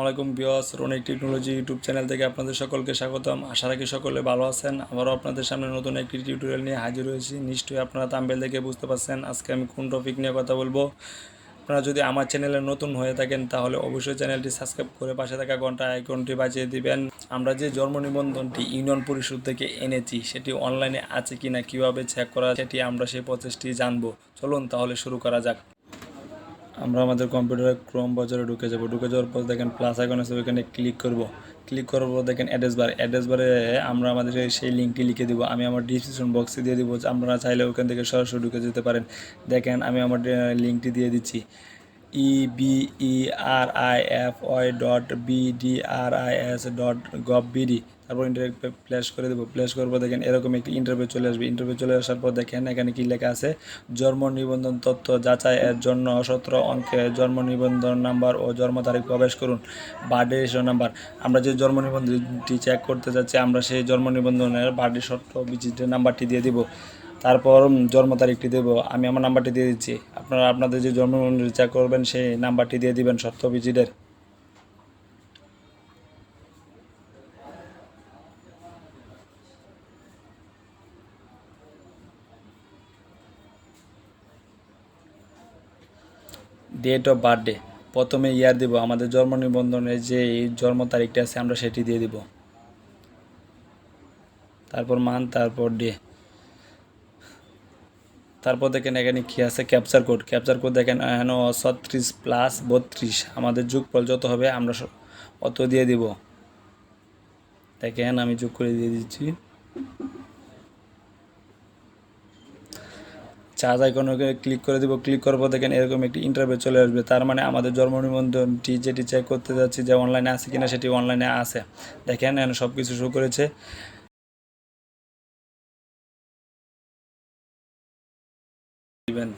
আসসালামাইকুম viewers, Ronik technology YouTube channel থেকে আপনাদের সকলকে স্বাগতম। আশা রাখি সকলে ভালো আছেন। আবারও আপনাদের সামনে নতুন একটি টিউটোরিয়াল নিয়ে হাজির হয়েছি। নিশ্চয়ই আপনারা থাম্বনেল দেখে বুঝতে পারছেন আজকে আমি কোন টপিক নিয়ে কথা বলবো। আপনারা যদি আমার চ্যানেলে নতুন হয়ে থাকেন তাহলে অবশ্যই চ্যানেলটি সাবস্ক্রাইব করে পাশে থাকা ঘন্টা আইকনটি বাজিয়ে দিবেন। আমরা যে জন্ম নিবন্ধনটি ইউনিয়ন পরিষদ থেকে এনেছি সেটি অনলাইনে আছে কিনা কিভাবে চেক করা সেটি আমরা সেই প্রসেসটি জানবো। চলুন তাহলে শুরু করা যাক। আমরা আমাদের কম্পিউটারে ক্রোম ব্রাউজারে ঢুকে যাব। ঢুকে যাওয়ার পর দেখেন প্লাস আইকন আছে, ওইখানে ক্লিক করব। ক্লিক করার পর দেখেন অ্যাড্রেস বারে আমরা আমাদের সেই লিঙ্কটি লিখে দিব। আমি আমার ডিসক্রিপশন বক্সে দিয়ে দিব, আপনারা চাইলে ওখান থেকে সরাসরি ঢুকে যেতে পারেন। দেখেন আমি আমার লিঙ্কটি দিয়ে দিচ্ছি, eberif.bdris.gov.bd। তারপর ইন্টারভিউ প্লেস করে দেবো। প্লেস করবো দেখেন এরকম একটি ইন্টারভিউ চলে আসবে। ইন্টারভিউ চলে আসার পর দেখেন এখানে কি লেখা আছে, জন্ম নিবন্ধন তথ্য যাচাই এর জন্য 17 অঙ্কের জন্ম নিবন্ধন নাম্বার ও জন্ম তারিখ প্রবেশ করুন, বার্থডে রেজিস্ট্রেশন নাম্বার। আমরা যে জন্ম নিবন্ধনটি চেক করতে যাচ্ছি আমরা সেই জন্ম নিবন্ধনের বার্থডে সত্য বিজিটের নাম্বারটি দিয়ে দিব। তারপর জন্ম তারিখটি দেবো। আমি আমার নাম্বারটি দিয়ে দিচ্ছি, আপনারা আপনাদের যে জন্ম চেক করবেন সেই নাম্বারটি দিয়ে দিবেন সত্য বিজিটের। ডেট অফ বার্থডে প্রথমে ইয়ার দিব, আমাদের জন্ম নিবন্ধনের যে জন্ম তারিখটা আছে আমরা সেটি দিয়ে দিব। তারপর মান্থ, তারপর ডে। তারপর দেখেন এখানে কী আছে, ক্যাপচার কোড দেখেন এখানে 36+32 আমাদের যোগফল যত হবে আমরা অত দিয়ে দিব। দেখেন আমি যোগ করে দিয়ে দিচ্ছি। চার্জ আইকনে ক্লিক করে দেবো। ক্লিক করার পর দেখেন এরকম একটি ইন্টারভিউ চলে আসবে। তার মানে আমাদের জন্ম নিবন্ধনটি যেটি চেক করতে যাচ্ছি যে অনলাইনে আছে কিনা সেটি অনলাইনে আছে। দেখেন এখানে সব কিছু শো করেছে। দিবেন